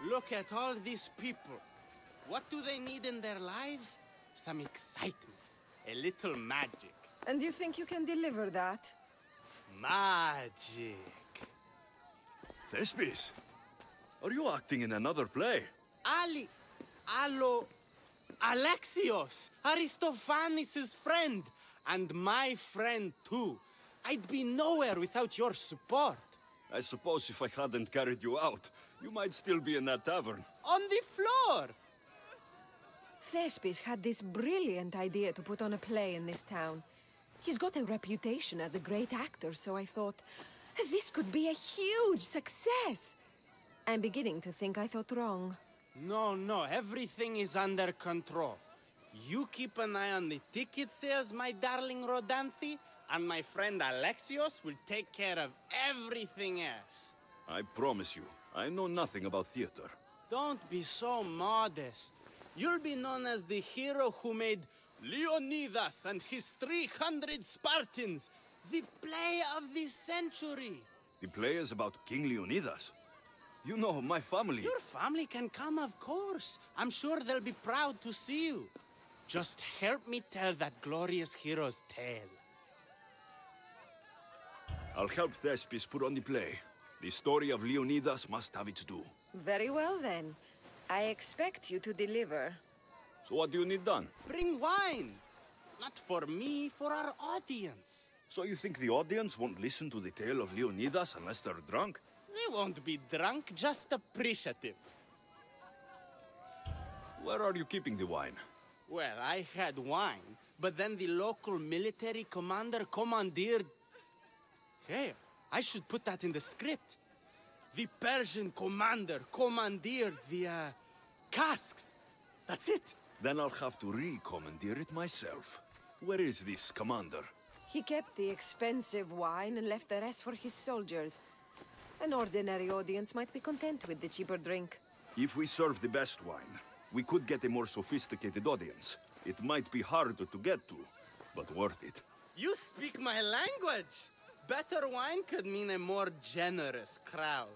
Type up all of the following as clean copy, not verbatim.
Look at all these people. What do they need in their lives? Some excitement. A little magic. And you think you can deliver that? Magic. Thespis, are you acting in another play? Alexios, Aristophanes' friend, and my friend too. I'd be nowhere without your support. I suppose if I hadn't carried you out, you might still be in that tavern. On the floor! Thespis had this brilliant idea to put on a play in this town. He's got a reputation as a great actor, so I thought, this could be a huge success. I'm beginning to think I thought wrong. No, everything is under control. You keep an eye on the ticket sales, my darling Rodanthi, and my friend Alexios will take care of everything else. I promise you, I know nothing about theater. Don't be so modest. You'll be known as the hero who made Leonidas and his 300 Spartans, the play of the century. The play is about King Leonidas. You know, my family... Your family can come, of course. I'm sure they'll be proud to see you. Just help me tell that glorious hero's tale. I'll help Thespis put on the play. The story of Leonidas must have its due. Very well, then. I expect you to deliver. So what do you need done? Bring wine. Not for me, for our audience. So you think the audience won't listen to the tale of Leonidas unless they're drunk? They won't be drunk, just appreciative. Where are you keeping the wine? Well, I had wine, but then the local military commander commandeered... Hey, I should put that in the script. The Persian commander commandeered the, casks. That's it. Then I'll have to re-commandeer it myself. Where is this commander? He kept the expensive wine and left the rest for his soldiers. An ordinary audience might be content with the cheaper drink. If we serve the best wine, we could get a more sophisticated audience. It might be harder to get to, but worth it. You speak my language. Better wine could mean a more generous crowd.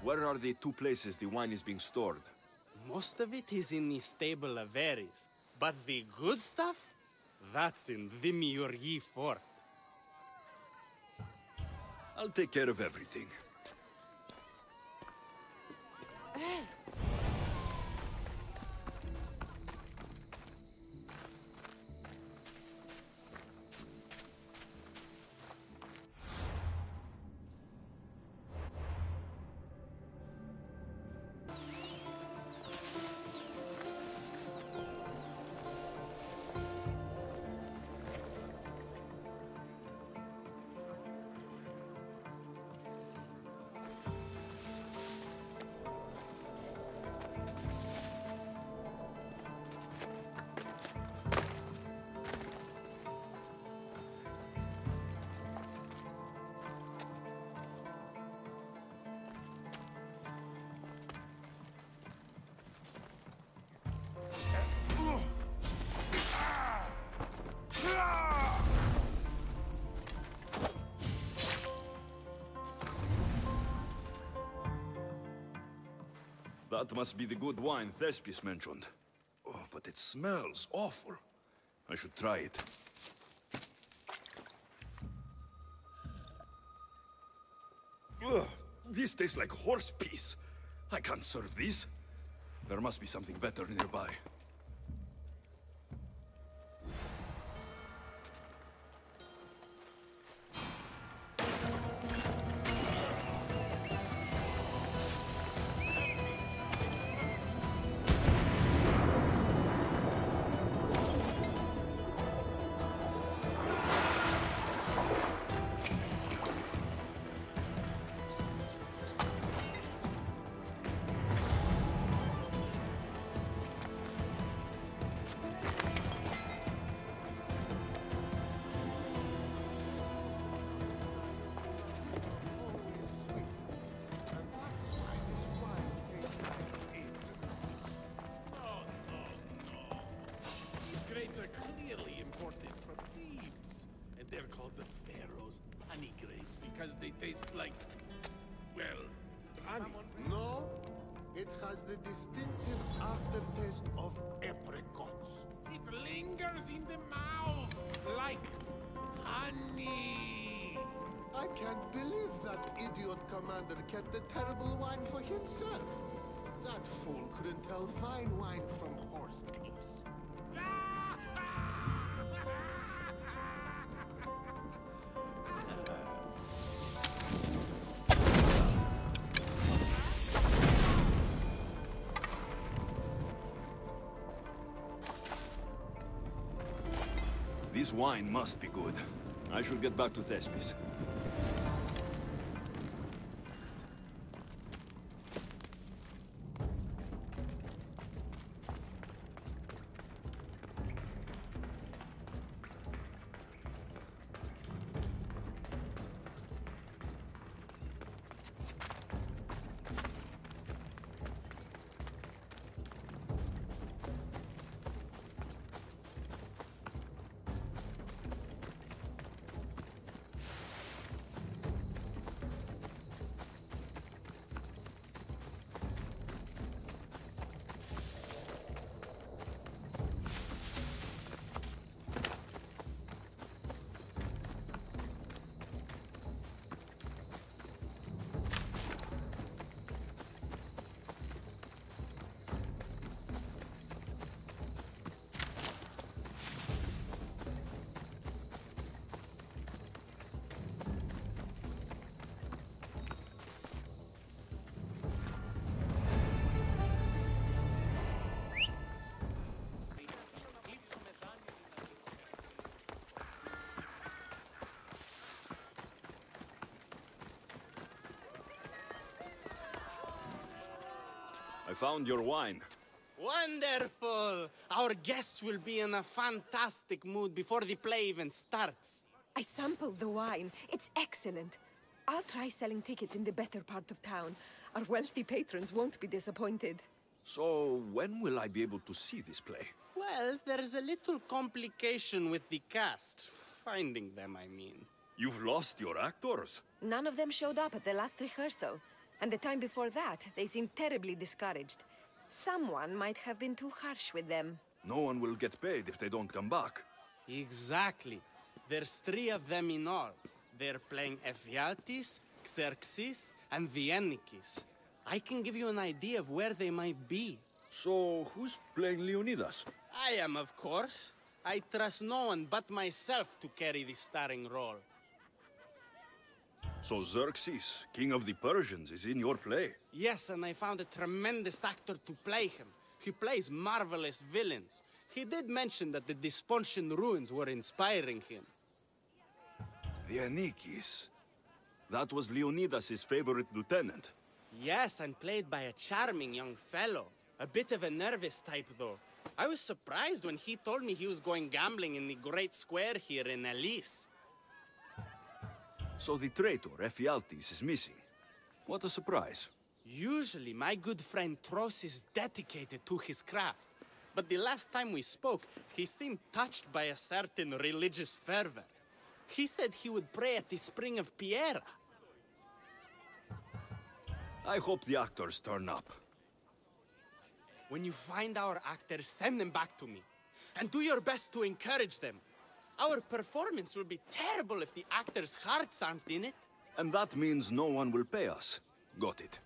Where are the two places the wine is being stored? Most of it is in the stable of Ares, but the good stuff, that's in the Miurgi fort. I'll take care of everything. That must be the good wine Thespis mentioned. Oh, but it smells awful. I should try it. Ugh, this tastes like horse piss. I can't serve this. There must be something better nearby. Grapes are clearly imported from Thebes, and they're called the Pharaoh's honey grapes because they taste like, well, KIRIGANI. No, it has the distinctive aftertaste of apricots. It lingers in the mouth like honey. I can't believe that idiot commander kept the terrible wine for himself. That fool couldn't tell fine wine from horse piss. This wine must be good. I should get back to Thespis. I found your wine. Wonderful! Our guests will be in a fantastic mood before the play even starts. I sampled the wine. It's excellent. I'll try selling tickets in the better part of town. Our wealthy patrons won't be disappointed. So, when will I be able to see this play? Well, there's a little complication with the cast. Finding them, I mean. You've lost your actors? None of them showed up at the last rehearsal. And the time before that, they seemed terribly discouraged. Someone might have been too harsh with them. No one will get paid if they don't come back. Exactly. There's 3 of them in all. They're playing Ephialtes, Xerxes, and Viennikis. I can give you an idea of where they might be. So, who's playing Leonidas? I am, of course. I trust no one but myself to carry the starring role. So Xerxes, king of the Persians, is in your play? Yes, and I found a tremendous actor to play him. He plays marvelous villains. He did mention that the Despontian ruins were inspiring him. Viennikis. That was Leonidas' favorite lieutenant. Yes, and played by a charming young fellow. A bit of a nervous type, though. I was surprised when he told me he was going gambling in the Great Square here in Elise. So the traitor, Ephialtes, is missing. What a surprise. Usually, my good friend Tros is dedicated to his craft. But the last time we spoke, he seemed touched by a certain religious fervor. He said he would pray at the spring of Piera. I hope the actors turn up. When you find our actors, send them back to me. And do your best to encourage them. Our performance will be terrible if the actors' hearts aren't in it. And that means no one will pay us. Got it.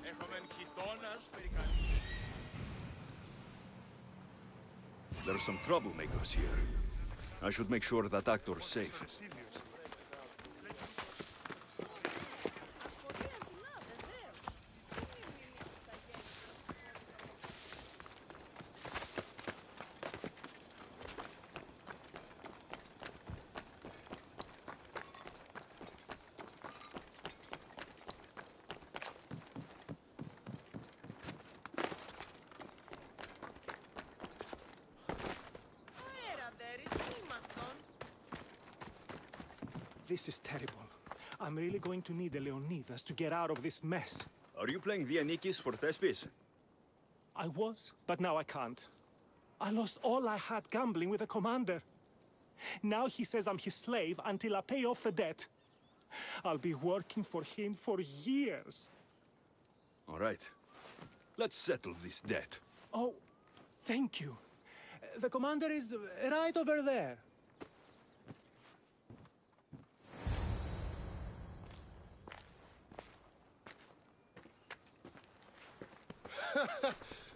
Έχομεν χιτώνας περί κανείς. There's some troublemakers here. I should make sure that actor's safe. This is terrible. I'm really going to need the Leonidas to get out of this mess. Are you playing Dianikis for Thespis? I was, but now I can't. I lost all I had gambling with the commander. Now he says I'm his slave until I pay off the debt. I'll be working for him for years. All right. Let's settle this debt. Oh, thank you. The commander is right over there.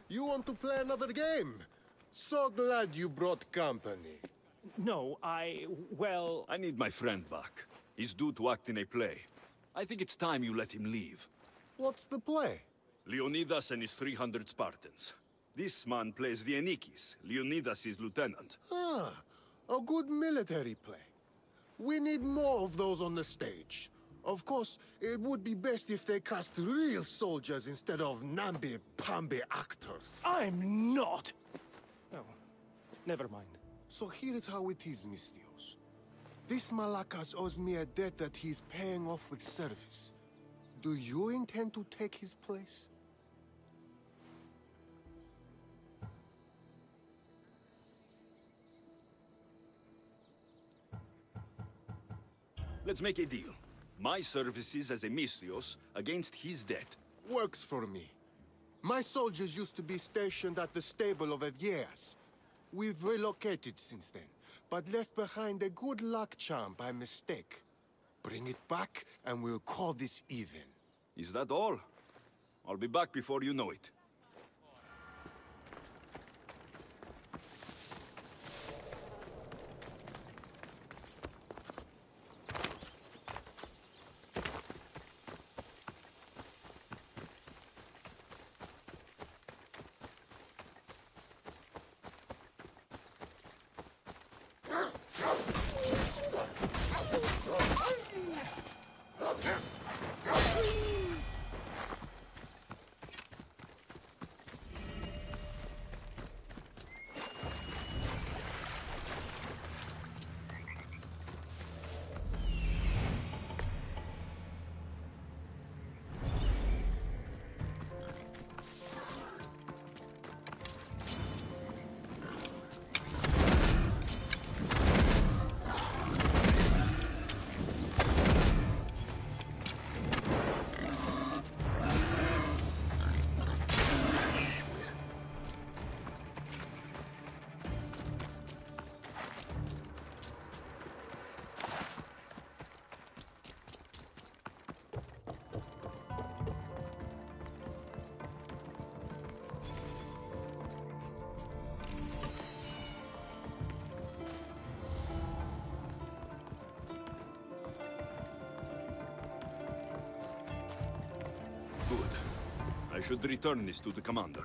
You want to play another game? So glad you brought company. No, well... I need my friend back. He's due to act in a play. I think it's time you let him leave. What's the play? Leonidas and his 300 Spartans. This man plays Dianikis. Leonidas is lieutenant. Ah, a good military play. We need more of those on the stage. Of course, it would be best if they cast real soldiers instead of namby-pamby actors. I'm not! Oh, never mind. So here is how it is, Mistios. This Malakas owes me a debt that he's paying off with service. Do you intend to take his place? Let's make a deal. My services as a Mistios against his debt. Works for me. My soldiers used to be stationed at the stable of Evieas. We've relocated since then, but left behind a good luck charm by mistake. Bring it back, and we'll call this even. Is that all? I'll be back before you know it. Good. I should return this to the commander.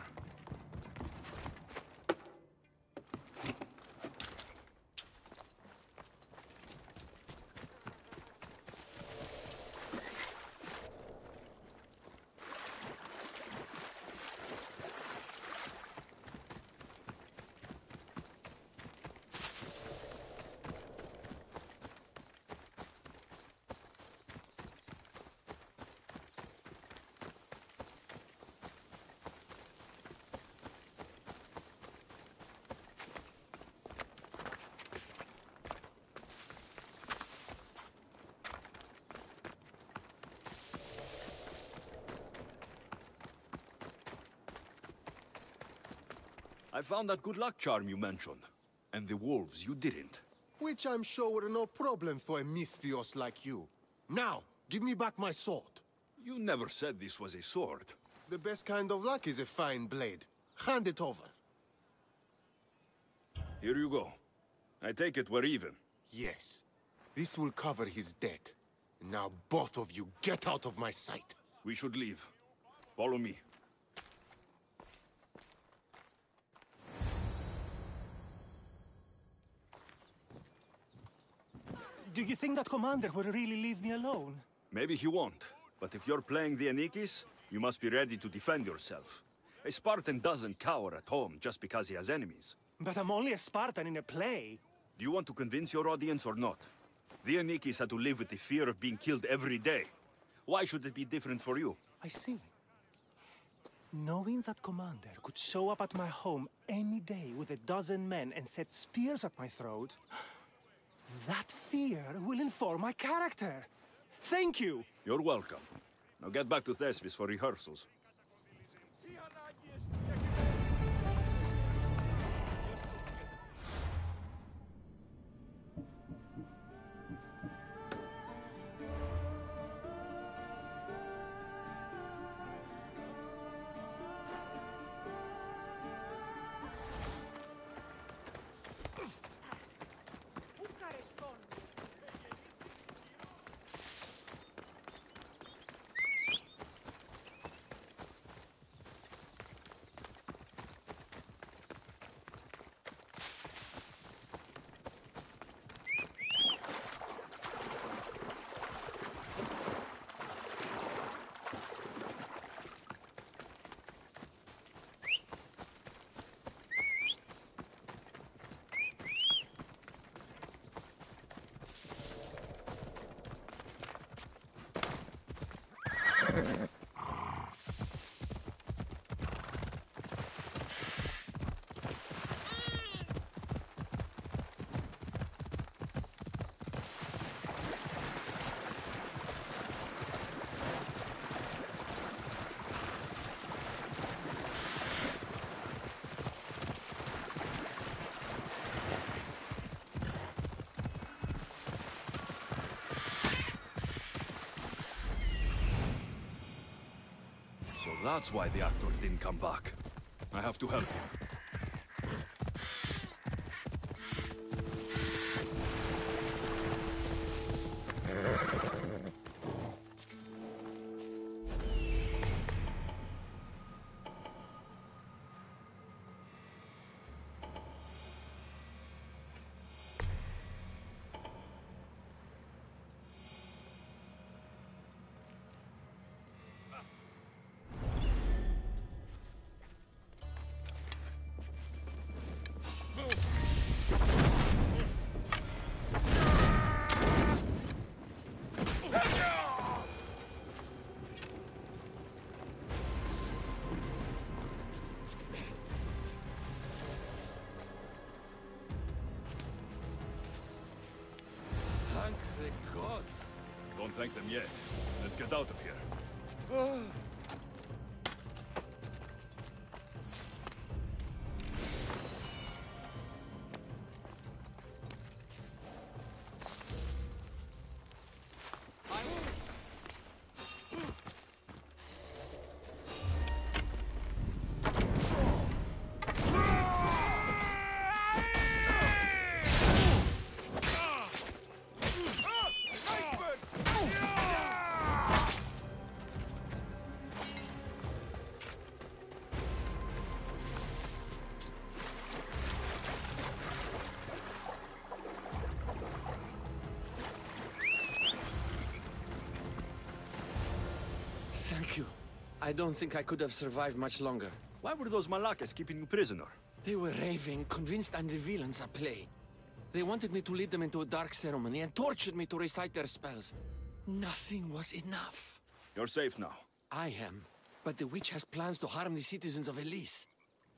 I found that good luck charm you mentioned. And the wolves you didn't. Which I'm sure were no problem for a Misthios like you. Now, give me back my sword. You never said this was a sword. The best kind of luck is a fine blade. Hand it over. Here you go. I take it we're even. Yes. This will cover his debt. Now both of you get out of my sight. We should leave. Follow me. Do you think that commander will really leave me alone? Maybe he won't. But if you're playing the Anikis, you must be ready to defend yourself. A Spartan doesn't cower at home just because he has enemies. But I'm only a Spartan in a play. Do you want to convince your audience or not? The Anikis had to live with the fear of being killed every day. Why should it be different for you? I see. Knowing that commander could show up at my home any day with 12 men and set spears at my throat, that fear will inform my character. Thank you! You're welcome. Now get back to Thespis for rehearsals. So that's why the actor didn't come back. I have to help him. Thank the gods. Don't thank them yet. Let's get out of here. Thank you. I don't think I could have survived much longer. Why were those Malakas keeping you prisoner? They were raving, convinced I'm the villains at play. They wanted me to lead them into a dark ceremony and tortured me to recite their spells. Nothing was enough. You're safe now. I am, but the witch has plans to harm the citizens of Elise.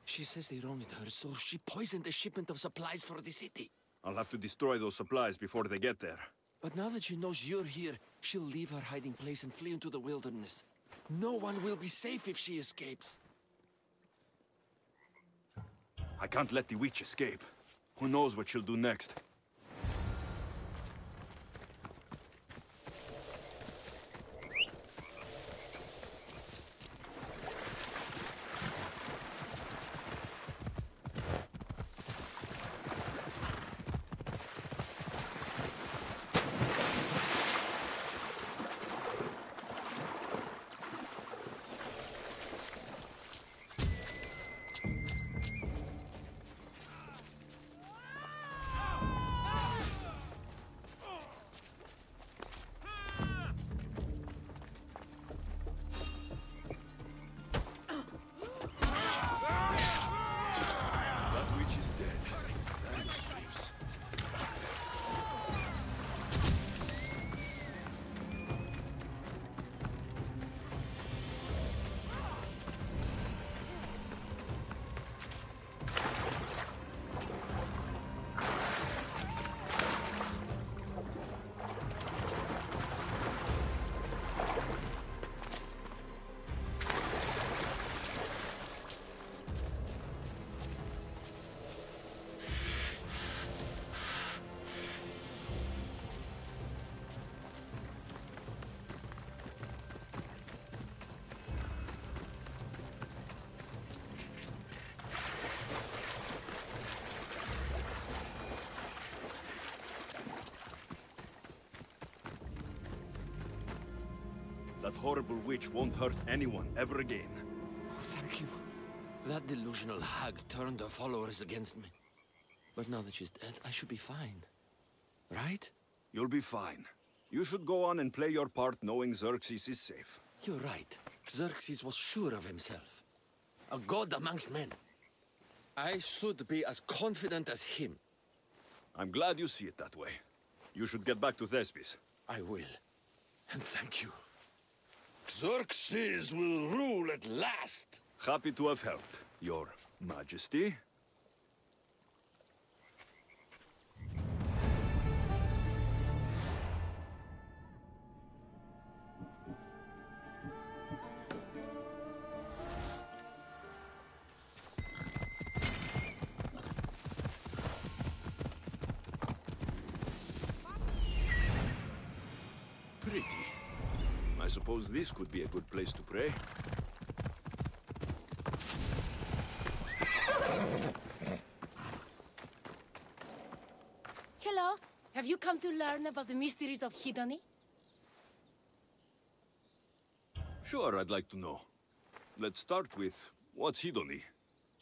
She says they wronged her, so she poisoned the shipment of supplies for the city. I'll have to destroy those supplies before they get there. But now that she knows you're here, she'll leave her hiding place and flee into the wilderness. No one will be safe if she escapes. I can't let the witch escape. Who knows what she'll do next? that horrible witch won't hurt anyone ever again. Thank you. That delusional hag turned her followers against me. But now that she's dead, I should be fine. Right? You'll be fine. You should go on and play your part knowing Xerxes is safe. You're right. Xerxes was sure of himself. A god amongst men. I should be as confident as him. I'm glad you see it that way. You should get back to Thespis. I will. And thank you. Xerxes will rule at last! Happy to have helped, Your Majesty. Pretty. I suppose this could be a good place to pray. Hello. Have you come to learn about the mysteries of Hedony? Sure, I'd like to know. Let's start with, what's Hedony?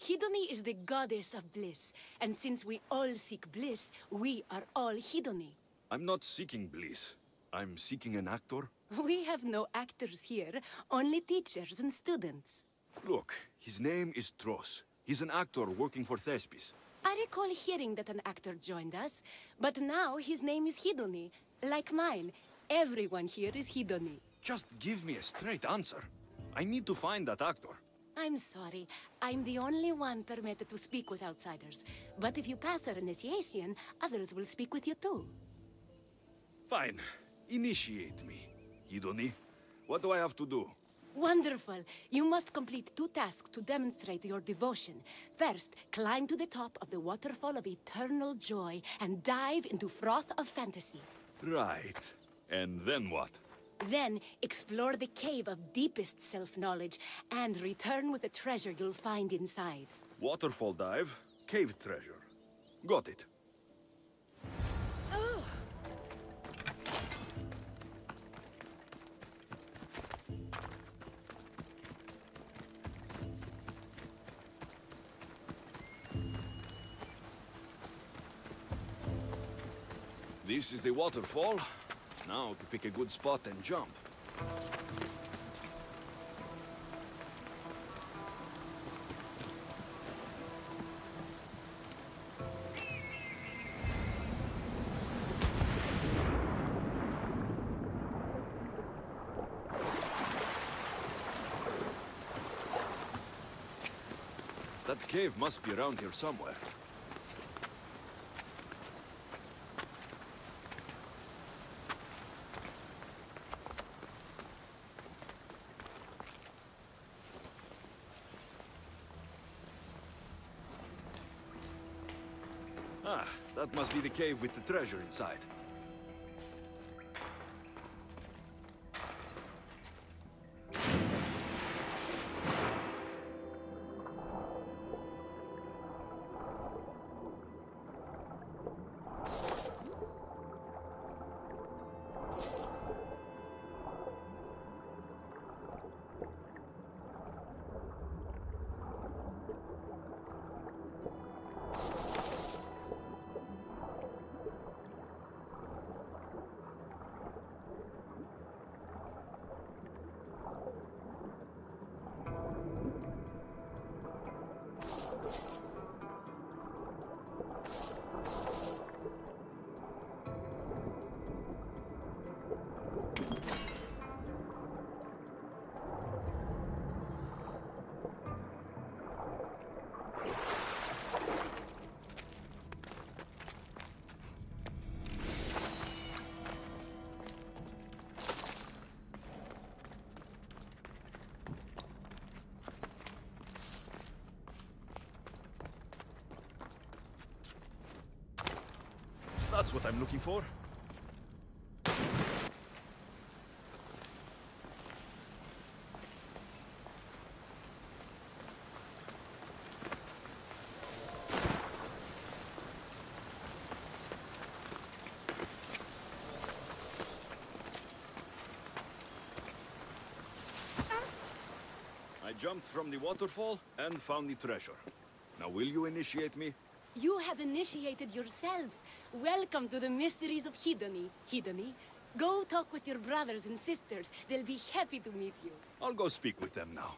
Hedony is the goddess of bliss, and since we all seek bliss, we are all Hedony. I'm not seeking bliss. I'm seeking an actor. We have no actors here, only teachers and students. Look, his name is Tros. He's an actor working for Thespis. I recall hearing that an actor joined us, but now his name is Hedony, like mine. Everyone here is Hedony. Just give me a straight answer. I need to find that actor. I'm sorry. I'm the only one permitted to speak with outsiders. But if you pass our initiation, others will speak with you too. Fine. Initiate me. Hedony, what do I have to do? Wonderful. You must complete 2 tasks to demonstrate your devotion. First, climb to the top of the waterfall of eternal joy and dive into froth of fantasy. Right. And then what? Then, explore the cave of deepest self-knowledge and return with the treasure you'll find inside. Waterfall dive, cave treasure. Got it. This is the waterfall. Now to pick a good spot and jump. That cave must be around here somewhere. Ah, that must be the cave with the treasure inside. That's what I'm looking for. I jumped from the waterfall and found the treasure. Now will you initiate me? You have initiated yourself. Welcome to the mysteries of Hedony. Hedony, go talk with your brothers and sisters. They'll be happy to meet you. I'll go speak with them now.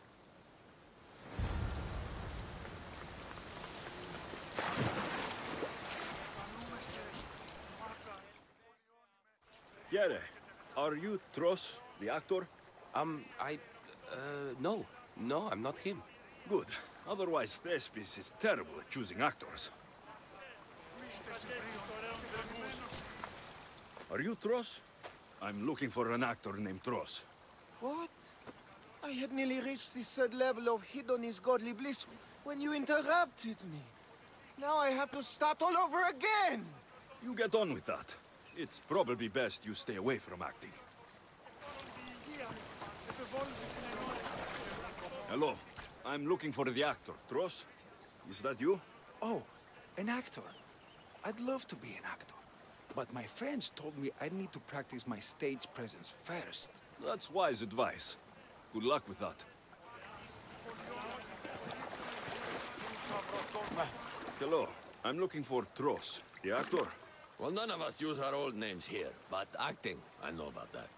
Kiere, are you Tros, the actor? No. No, I'm not him. Good. Otherwise, Thespis is terrible at choosing actors. Are you Tros? I'm looking for an actor named Tros. What? I had nearly reached the third level of Hedony's godly bliss when you interrupted me. Now I have to start all over again! You get on with that. It's probably best you stay away from acting. Hello. I'm looking for the actor. Tros? Is that you? Oh, an actor. I'd love to be an actor. But my friends told me I need to practice my stage presence first. That's wise advice. Good luck with that. Hello. I'm looking for Tros, the actor. Well, none of us use our old names here, but acting, I know about that.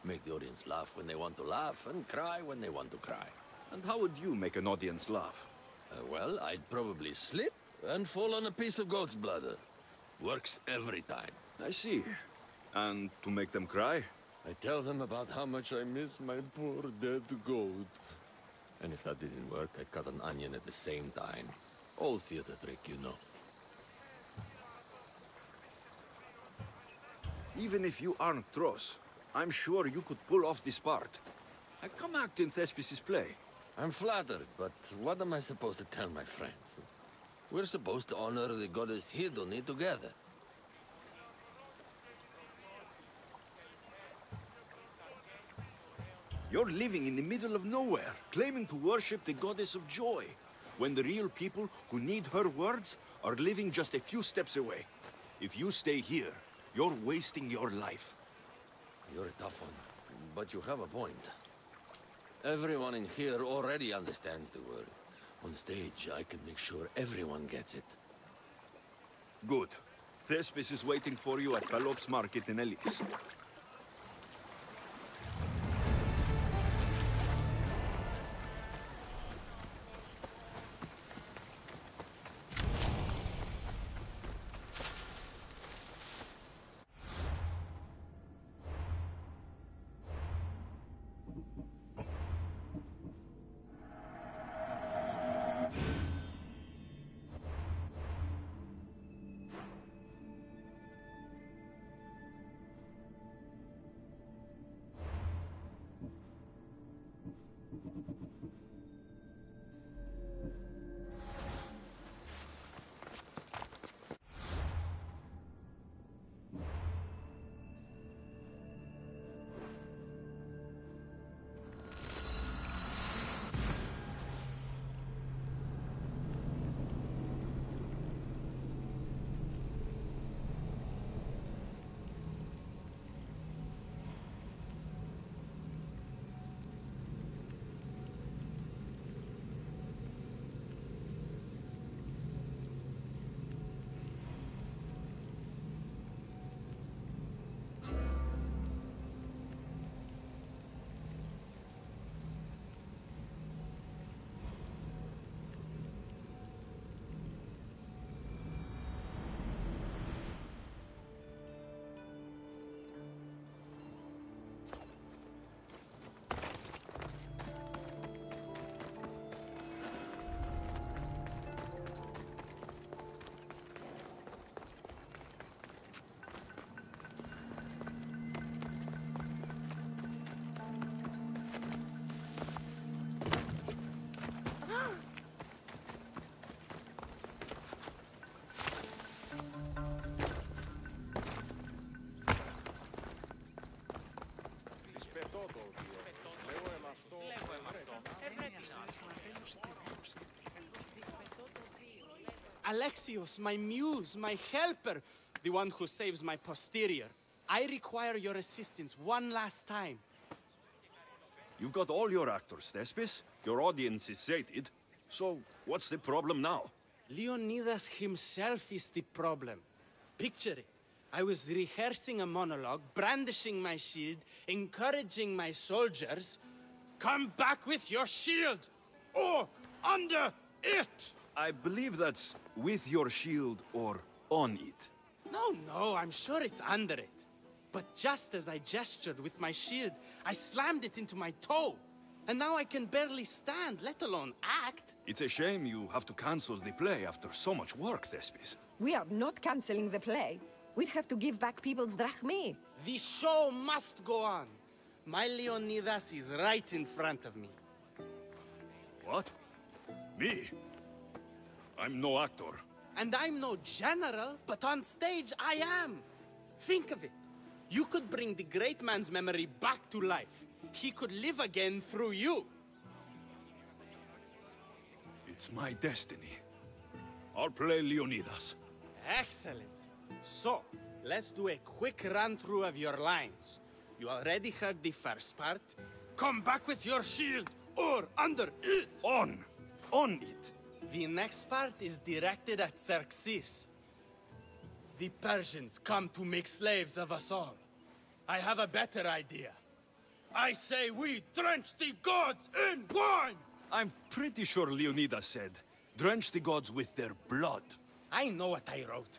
Make the audience laugh when they want to laugh, and cry when they want to cry. And how would you make an audience laugh? Well, I'd probably slip and fall on a piece of goat's bladder. Works every time. I see. And to make them cry? I tell them about how much I miss my poor dead goat. And if that didn't work, I'd cut an onion at the same time. Old theater trick, you know. Even if you aren't Tros, I'm sure you could pull off this part. I come act in Thespis' play. I'm flattered, but what am I supposed to tell my friends? We're supposed to honor the goddess Hedony together. You're living in the middle of nowhere, claiming to worship the goddess of joy, when the real people who need her words are living just a few steps away. If you stay here, you're wasting your life. You're a tough one, but you have a point. Everyone in here already understands the word. On stage, I can make sure everyone gets it. Good. Thespis is waiting for you at Pelop's market in Elise. Alexios, my muse, my helper, the one who saves my posterior. I require your assistance one last time. You've got all your actors, Thespis. Your audience is sated. So, what's the problem now? Leonidas himself is the problem. Picture it. I was rehearsing a monologue, brandishing my shield, encouraging my soldiers. Come back with your shield! Or under it! I believe that's with your shield or on it. No, I'm sure it's under it. But just as I gestured with my shield, I slammed it into my toe. And now I can barely stand, let alone act. It's a shame you have to cancel the play after so much work, Thespis. We are not cancelling the play. We'd have to give back people's drachmae. The show must go on. My Leonidas is right in front of me. What? Me? I'm no actor. And I'm no general, but on stage I am. Think of it. You could bring the great man's memory back to life. He could live again through you. It's my destiny. I'll play Leonidas. Excellent. So, let's do a quick run-through of your lines. You already heard the first part. Come back with your shield, or under it. On it. The next part is directed at Xerxes. The Persians come to make slaves of us all. I have a better idea. I say we drench the gods in wine! I'm pretty sure Leonidas said, drench the gods with their blood. I know what I wrote.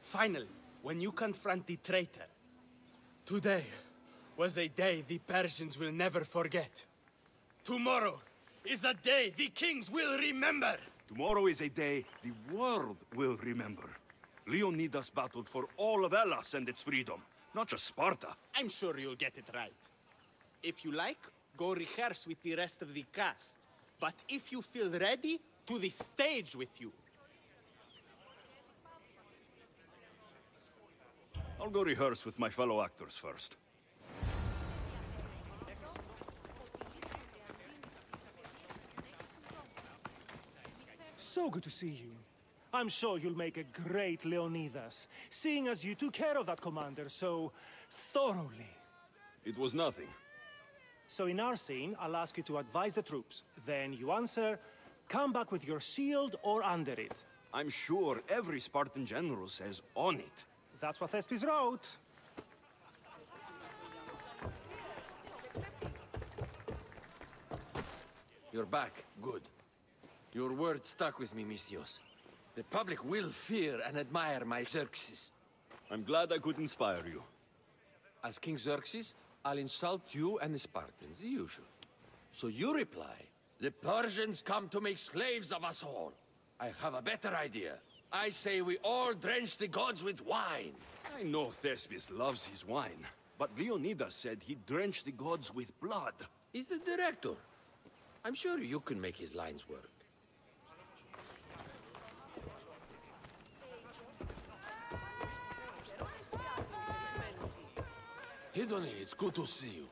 Finally, when you confront the traitor, today was a day the Persians will never forget. Tomorrow is a day the kings will remember. Tomorrow is a day the world will remember. Leonidas battled for all of Hellas and its freedom, not just Sparta. I'm sure you'll get it right. If you like, go rehearse with the rest of the cast. But if you feel ready, to the stage with you. I'll go rehearse with my fellow actors first. So good to see you. I'm sure you'll make a great Leonidas, seeing as you took care of that commander so thoroughly. It was nothing. So in our scene, I'll ask you to advise the troops. Then you answer, come back with your shield or under it. I'm sure every Spartan general says on it. That's what Thespis wrote. You're back. Good. Your word stuck with me, Misthios. The public will fear and admire my Xerxes. I'm glad I could inspire you. As King Xerxes, I'll insult you and the Spartans, the usual. So you reply, the Persians come to make slaves of us all. I have a better idea. I say we all drench the gods with wine. I know Thespis loves his wine, but Leonidas said he'd drench the gods with blood. He's the director. I'm sure you can make his lines work. Hidoni, it's good to see you.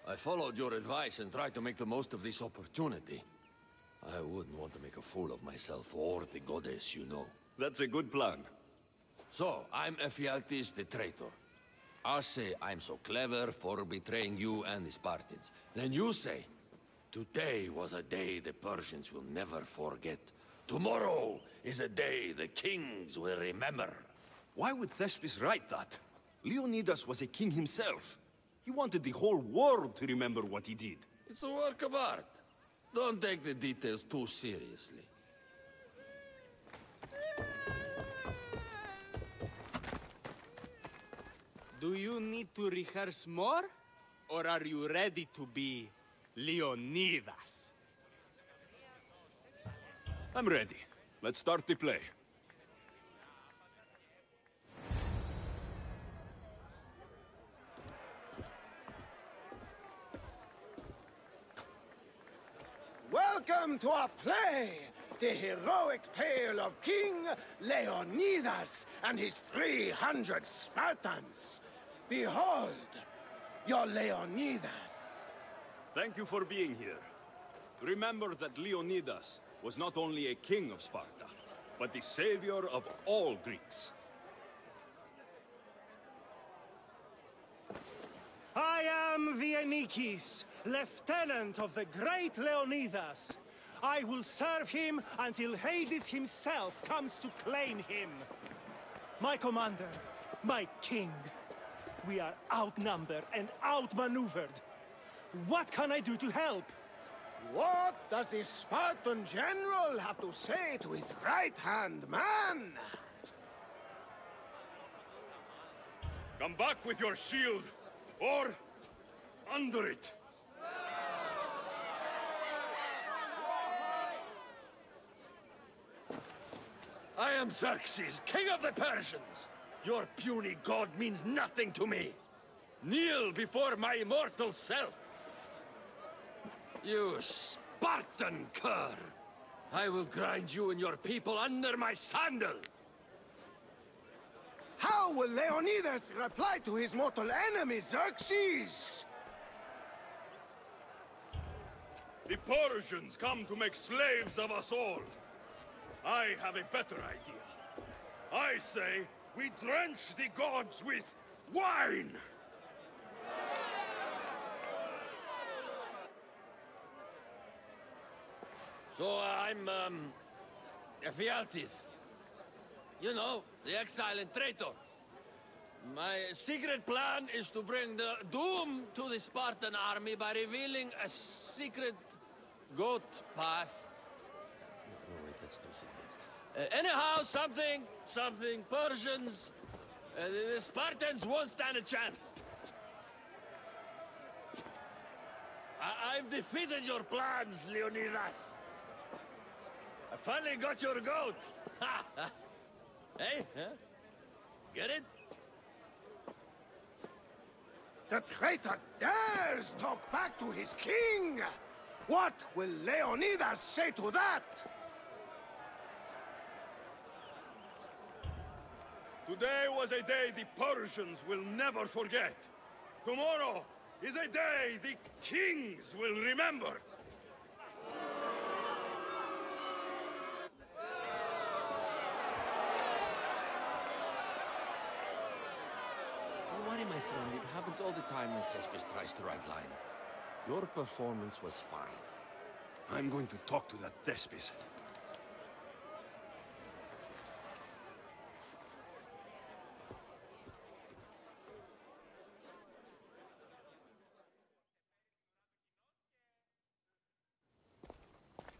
I followed your advice and tried to make the most of this opportunity. I wouldn't want to make a fool of myself or the goddess, you know. That's a good plan. So, I'm Ephialtes the traitor. I'll say I'm so clever for betraying you and the Spartans. Then you say, today was a day the Persians will never forget. Tomorrow is a day the kings will remember. Why would Thespis write that? Leonidas was a king himself. He wanted the whole world to remember what he did. It's a work of art. Don't take the details too seriously. Do you need to rehearse more? Or are you ready to be Leonidas? I'm ready. Let's start the play. Welcome to our play, the heroic tale of King Leonidas and his 300 Spartans. Behold, your Leonidas. Thank you for being here. Remember that Leonidas was not only a king of Sparta, but the savior of all Greeks. I am the Anikis, lieutenant of the great Leonidas. I will serve him until Hades himself comes to claim him. My commander, my king, we are outnumbered and outmaneuvered. What can I do to help? What does the Spartan general have to say to his right-hand man? Come back with your shield, or under it. I am Xerxes, king of the Persians. Your puny god means nothing to me. Kneel before my immortal self. You Spartan cur! I will grind you and your people under my sandal! How will Leonidas reply to his mortal enemy, Xerxes? The Persians come to make slaves of us all. I have a better idea. I say we drench the gods with wine! So I'm, Ephialtes. You know, the exile and traitor. My secret plan is to bring the doom to the Spartan army by revealing a secret goat path. No, wait, that's no secrets. Anyhow, something Persians. The Spartans won't stand a chance. I've defeated your plans, Leonidas. I finally got your goat. Hey, huh? Get it? The traitor dares talk back to his king! What will Leonidas say to that? Today was a day the Persians will never forget. Tomorrow is a day the kings will remember. Don't worry, my friend. It happens all the time when Thespis tries to write lines. Your performance was fine. I'm going to talk to that Thespis.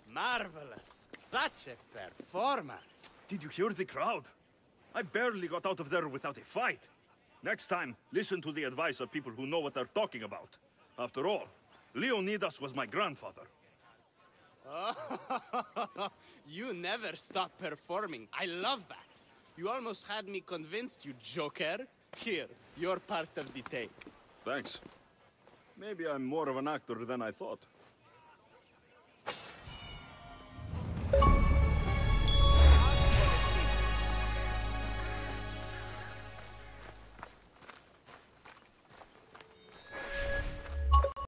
Marvelous. Such a performance. Did you hear the crowd? I barely got out of there without a fight. Next time, listen to the advice of people who know what they're talking about. After all, Leonidas was my grandfather. You never stop performing. I love that. You almost had me convinced, you joker. Here, you're part of the take. Thanks. Maybe I'm more of an actor than I thought.